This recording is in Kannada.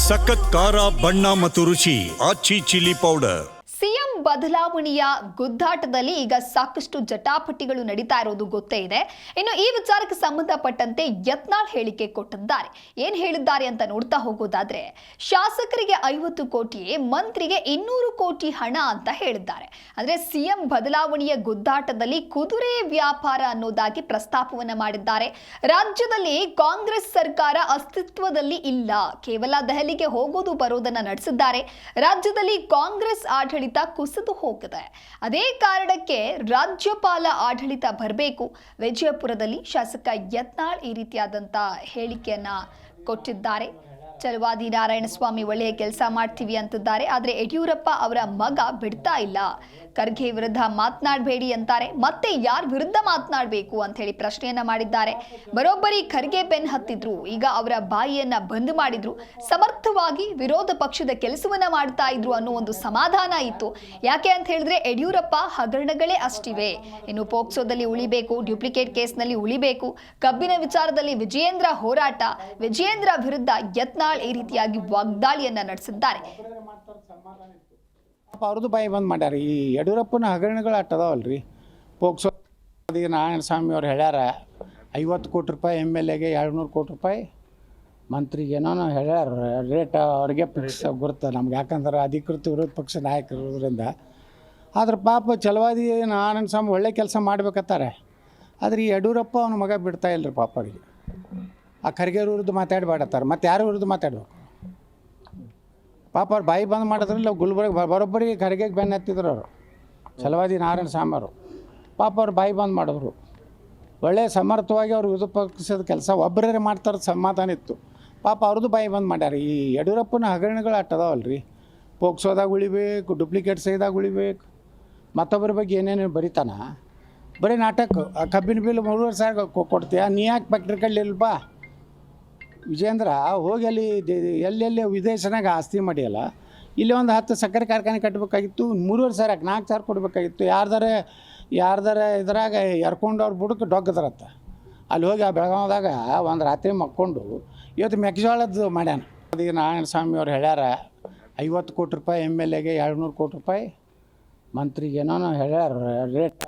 ಸಖತ್ ಖಾರ ಬಣ್ಣ ಮತ್ತು ರುಚಿ ಆಚಿ ಚಿಲ್ಲಿ ಪೌಡರ್. ಸಿಎಂ ಬದಲಾವಣೆಯ ಗುದ್ದಾಟದಲ್ಲಿ ಈಗ ಸಾಕಷ್ಟು ಜಟಾಪಟಿಗಳು ನಡೀತಾ ಇರೋದು ಗೊತ್ತೇ ಇದೆ. ಇನ್ನು ಈ ವಿಚಾರಕ್ಕೆ ಸಂಬಂಧಪಟ್ಟಂತೆ ಯತ್ನಾಳ್ ಹೇಳಿಕೆ ಕೊಟ್ಟಿದ್ದಾರೆ. ಏನ್ ಹೇಳಿದ್ದಾರೆ ಅಂತ ನೋಡ್ತಾ ಹೋಗೋದಾದ್ರೆ, ಶಾಸಕರಿಗೆ 50 ಕೋಟಿ, ಮಂತ್ರಿಗೆ 200 ಕೋಟಿ ಹಣ ಅಂತ ಹೇಳಿದ್ದಾರೆ. ಅಂದ್ರೆ ಸಿಎಂ ಬದಲಾವಣೆಯ ಗುದ್ದಾಟದಲ್ಲಿ ಕುದುರೆ ವ್ಯಾಪಾರ ಅನ್ನೋದಾಗಿ ಪ್ರಸ್ತಾಪವನ್ನ ಮಾಡಿದ್ದಾರೆ. ರಾಜ್ಯದಲ್ಲಿ ಕಾಂಗ್ರೆಸ್ ಸರ್ಕಾರ ಅಸ್ತಿತ್ವದಲ್ಲಿ ಇಲ್ಲ, ಕೇವಲ ದೆಹಲಿಗೆ ಹೋಗೋದು ಬರೋದನ್ನ ನಡೆಸಿದ್ದಾರೆ. ರಾಜ್ಯದಲ್ಲಿ ಕಾಂಗ್ರೆಸ್ ಆಡಳಿತ ಕುಸಿದು ಹೋಗಿದೆ. ಅದೇ ಕಾರಣಕ್ಕೆ ರಾಜ್ಯಪಾಲ ಆಡಳಿತ ಬರಬೇಕು. ವಿಜಯಪುರದಲ್ಲಿ ಶಾಸಕ ಯತ್ನಾಳ್ ಈ ರೀತಿಯಾದಂತ ಹೇಳಿಕೆಯನ್ನ ಕೊಟ್ಟಿದ್ದಾರೆ. ಛಲವಾದಿ ನಾರಾಯಣಸ್ವಾಮಿ ಒಳ್ಳೆಯ ಕೆಲಸ ಮಾಡ್ತೀವಿ ಅಂತಿದ್ದಾರೆ, ಆದ್ರೆ ಯಡಿಯೂರಪ್ಪ ಅವರ ಮಗ ಬಿಡ್ತಾ ಇಲ್ಲ. ಖರ್ಗೆ ವಿರುದ್ಧ ಮಾತನಾಡಬೇಡಿ ಅಂತಾರೆ, ಮತ್ತೆ ಯಾರ ವಿರುದ್ಧ ಮಾತನಾಡಬೇಕು ಅಂತ ಹೇಳಿ ಪ್ರಶ್ನೆಯನ್ನ ಮಾಡಿದ್ದಾರೆ. ಬರೋಬ್ಬರಿ ಖರ್ಗೆ ಬೆನ್ ಹತ್ತಿದ್ರು, ಈಗ ಅವರ ಬಾಯಿಯನ್ನ ಬಂದ್ ಮಾಡಿದ್ರು. ಸಮರ್ಥವಾಗಿ ವಿರೋಧ ಪಕ್ಷದ ಕೆಲಸವನ್ನ ಮಾಡ್ತಾ ಇದ್ರು ಅನ್ನೋ ಒಂದು ಸಮಾಧಾನ ಇತ್ತು. ಯಾಕೆ ಅಂತ ಹೇಳಿದ್ರೆ ಯಡಿಯೂರಪ್ಪ ಹಗರಣಗಳೇ ಅಷ್ಟಿವೆ, ಇನ್ನು ಪೋಕ್ಸೋದಲ್ಲಿ ಉಳಿಬೇಕು, ಡ್ಯೂಪ್ಲಿಕೇಟ್ ಕೇಸ್ನಲ್ಲಿ ಉಳಿಬೇಕು, ಕಬ್ಬಿನ ವಿಚಾರದಲ್ಲಿ ವಿಜಯೇಂದ್ರ ಹೋರಾಟ, ವಿಜಯೇಂದ್ರ ವಿರುದ್ಧ ಯತ್ನಾಳ್ ಈ ರೀತಿಯಾಗಿ ವಾಗ್ದಾಳಿಯನ್ನ ನಡೆಸಿದ್ದಾರೆ. ಅವ್ರದ್ದು ಬಾಯಿ ಬಂದ್ ಮಾಡ್ಯಾರ. ಈ ಯಡಿಯೂರಪ್ಪನ ಹಗರಣಗಳು ಅಟ್ಟದಾವಲ್ರಿ. ಪೋಕ್ಸೋ ನಾರಾಯಣಸ್ವಾಮಿ ಅವ್ರು ಹೇಳ್ಯಾರ 50 ಕೋಟಿ ರೂಪಾಯಿ, MLAಗೆ 200 ಕೋಟಿ ರೂಪಾಯಿ, ಮಂತ್ರಿಗೇನೋ ಹೇಳ್ಯಾರ. ರೇಟ್ ಅವ್ರಿಗೆ ಫಿಕ್ಸ್ ಗುರುತ ನಮ್ಗೆ, ಯಾಕಂದ್ರೆ ಅಧಿಕೃತ ವಿರೋಧ ಪಕ್ಷ ನಾಯಕರಿರೋದ್ರಿಂದ. ಆದ್ರೆ ಪಾಪ ಛಲವಾದಿ ನಾರಾಯಣಸ್ವಾಮಿ ಒಳ್ಳೆ ಕೆಲಸ ಮಾಡ್ಬೇಕತ್ತಾರೆ. ಆದರೆ ಈ ಯಡಿಯೂರಪ್ಪ ಅವನ ಮಗ ಬಿಡ್ತಾ ಇಲ್ಲರಿ ಪಾಪ ಅವ್ರಿಗೆ. ಆ ಖರ್ಗೆ ವಿರುದ್ಧ ಮಾತಾಡಬೇಡತ್ತಾರೆ, ಮತ್ತು ಯಾರ ವಿರುದ್ಧ ಮಾತಾಡ್ಬೇಕು ಪಾಪ ಅವ್ರು ಬಾಯಿ ಬಂದ್ ಮಾಡಿದ್ರಲ್ಲ. ಗುಲ್ಬರ್ಗ ಬರೋಬ್ಬರಿ ಖರ್ಗೆಗೆ ಬೆನ್ನು ಹತ್ತಿದ್ರು ಅವರು, ಛಲವಾದಿ ನಾರಾಯಣಸ್ವಾಮಿ ಅವರು. ಪಾಪ ಅವ್ರು ಬಾಯಿ ಬಂದ್ ಮಾಡಿದ್ರು. ಒಳ್ಳೆಯ ಸಮರ್ಥವಾಗಿ ಅವ್ರು ವಿರೋಧ ಪಕ್ಷದ ಕೆಲಸ ಒಬ್ಬರೇ ಮಾಡ್ತಾರೆ, ಸಮಾಧಾನ ಇತ್ತು. ಪಾಪ ಅವ್ರದ್ದು ಬಾಯಿ ಬಂದ್ ಮಾಡ್ಯಾರ. ಈ ಯಡಿಯೂರಪ್ಪನ ಹಗರಣಗಳು ಅಟ್ಟದಾವಲ್ರಿ. ಪೋಕ್ಸೋದಾಗ ಉಳಿಬೇಕು, ಡುಪ್ಲಿಕೇಟ್ ಸೈದಾಗ ಉಳಿಬೇಕು, ಮತ್ತೊಬ್ಬರ ಬಗ್ಗೆ ಏನೇನು ಬರೀತಾನ. ಬರೀ ನಾಟಕ. ಕಬ್ಬಿನ ಬಿಲ್ 3,500 ಕೊಡ್ತೀಯ, ನೀ ಯಾಕೆ ಫ್ಯಾಕ್ಟ್ರಿ ಕಡ್ಲಿಲ್ಲಪ್ಪ ವಿಜೇಂದ್ರ? ಹೋಗಿ ಅಲ್ಲಿ ಎಲ್ಲೆಲ್ಲಿ ವಿದೇಶನಾಗ ಆಸ್ತಿ ಮಾಡಿಯಲ್ಲ, ಇಲ್ಲಿ ಒಂದು 10 ಸಕ್ಕರೆ ಕಾರ್ಖಾನೆ ಕಟ್ಟಬೇಕಾಗಿತ್ತು, 3,500 4,000 ಕೊಡಬೇಕಾಗಿತ್ತು. ಯಾರ್ದಾರ ಇದ್ರಾಗ ಎರ್ಕೊಂಡು ಅವ್ರು ಬುಡಕ್ಕೆ ಡೊಗ್ಗದ್ರತ್ತ. ಅಲ್ಲಿ ಹೋಗಿ ಆ ಬೆಳಗಾವದಾಗ ಒಂದು ರಾತ್ರಿ ಮಕ್ಕೊಂಡು ಇವತ್ತು ಮೆಕ್ಕೆಜೋಳದ್ದು ಮಾಡ್ಯಾನ. ಈಗ ನಾರಾಯಣಸ್ವಾಮಿ ಅವ್ರು ಹೇಳ್ಯಾರ 50 ಕೋಟಿ ರೂಪಾಯಿ, MLAಗೆ 200 ಕೋಟಿ ರೂಪಾಯಿ, ಮಂತ್ರಿಗೇನೋ ಹೇಳ್ಯಾರ. ರೇಟ್